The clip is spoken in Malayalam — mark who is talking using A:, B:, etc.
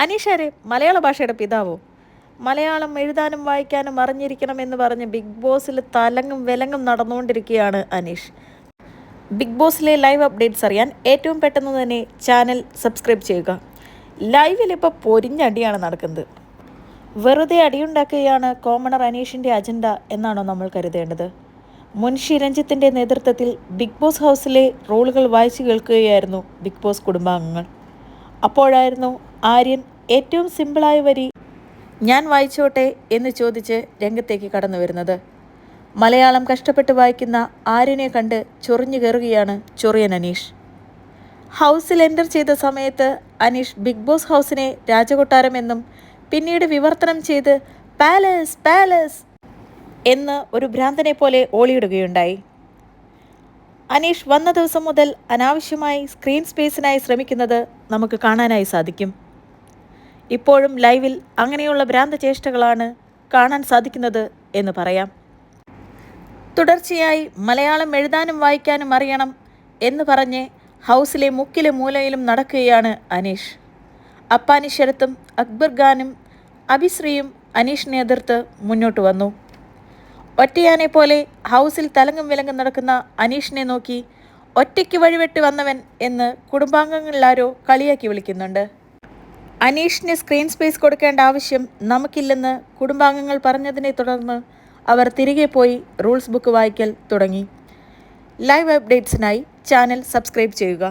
A: അനീഷാരെ മലയാള ഭാഷയുടെ പിതാവോ? മലയാളം എഴുതാനും വായിക്കാനും അറിഞ്ഞിരിക്കണമെന്ന് പറഞ്ഞ് ബിഗ് ബോസിൽ തലങ്ങും വിലങ്ങും നടന്നുകൊണ്ടിരിക്കുകയാണ് അനീഷ്. ബിഗ് ബോസിലെ ലൈവ് അപ്ഡേറ്റ്സ് അറിയാൻ ഏറ്റവും പെട്ടെന്ന് തന്നെ ചാനൽ സബ്സ്ക്രൈബ് ചെയ്യുക. ലൈവിൽ ഇപ്പോൾ പൊരിഞ്ഞടിയാണ് നടക്കുന്നത്. വെറുതെ അടിയുണ്ടാക്കുകയാണ് കോമണർ അനീഷിൻ്റെ അജണ്ട എന്നാണോ നമ്മൾ കരുതേണ്ടത്? മുൻഷി രഞ്ജിത്തിൻ്റെ നേതൃത്വത്തിൽ ബിഗ് ബോസ് ഹൗസിലെ റോളുകൾ വായിച്ചു കേൾക്കുകയായിരുന്നു ബിഗ് ബോസ് കുടുംബാംഗങ്ങൾ. അപ്പോഴായിരുന്നു ആര്യൻ ഏറ്റവും സിമ്പിളായ വരി ഞാൻ വായിച്ചോട്ടെ എന്ന് ചോദിച്ച് രംഗത്തേക്ക് കടന്നു വരുന്നത്. മലയാളം കഷ്ടപ്പെട്ട് വായിക്കുന്ന ആര്യനെ കണ്ട് ചൊറിഞ്ഞു കയറുകയാണ് ചൊറിയൻ അനീഷ്. ഹൗസിൽ എൻ്റർ ചെയ്ത സമയത്ത് അനീഷ് ബിഗ് ബോസ് ഹൗസിനെ രാജകൊട്ടാരമെന്നും പിന്നീട് വിവർത്തനം ചെയ്ത് പാലസ് പാലസ് എന്ന് ഒരു ഭ്രാന്തനെ പോലെ ഓളിയിടുകയുണ്ടായി. അനീഷ് വന്ന ദിവസം മുതൽ അനാവശ്യമായി സ്ക്രീൻ സ്പേസിനായി ശ്രമിക്കുന്നത് നമുക്ക് കാണാനായി സാധിക്കും. ഇപ്പോഴും ലൈവിൽ അങ്ങനെയുള്ള ഭ്രാന്ത ചേഷ്ടകളാണ് കാണാൻ സാധിക്കുന്നത് എന്ന് പറയാം. തുടർച്ചയായി മലയാളം എഴുതാനും വായിക്കാനും അറിയണം എന്ന് പറഞ്ഞ് ഹൗസിലെ മുക്കിലെ മൂലയിലും നടക്കുകയാണ് അനീഷ്. അപ്പാനി ശരത്തും അക്ബർ ഖാനും അഭിശ്രീയും അനീഷിനെ എതിർത്ത് മുന്നോട്ട് വന്നു. ഒറ്റയാനെ പോലെ ഹൗസിൽ തലങ്ങും വിലങ്ങും നടക്കുന്ന അനീഷിനെ നോക്കി ഒറ്റയ്ക്ക് വഴിവെട്ടി വന്നവൻ എന്ന് കുടുംബാംഗങ്ങളിലാരോ കളിയാക്കി വിളിക്കുന്നുണ്ട്. അനീഷിന് സ്ക്രീൻ സ്പേസ് കൊടുക്കേണ്ട ആവശ്യം നമുക്കില്ലെന്ന് കുടുംബാംഗങ്ങൾ പറഞ്ഞതിനെ തുടർന്ന് അവർ തിരികെ പോയി റൂൾസ് ബുക്ക് വായിക്കൽ തുടങ്ങി. ലൈവ് അപ്ഡേറ്റ്സിനായി ചാനൽ സബ്സ്ക്രൈബ് ചെയ്യുക.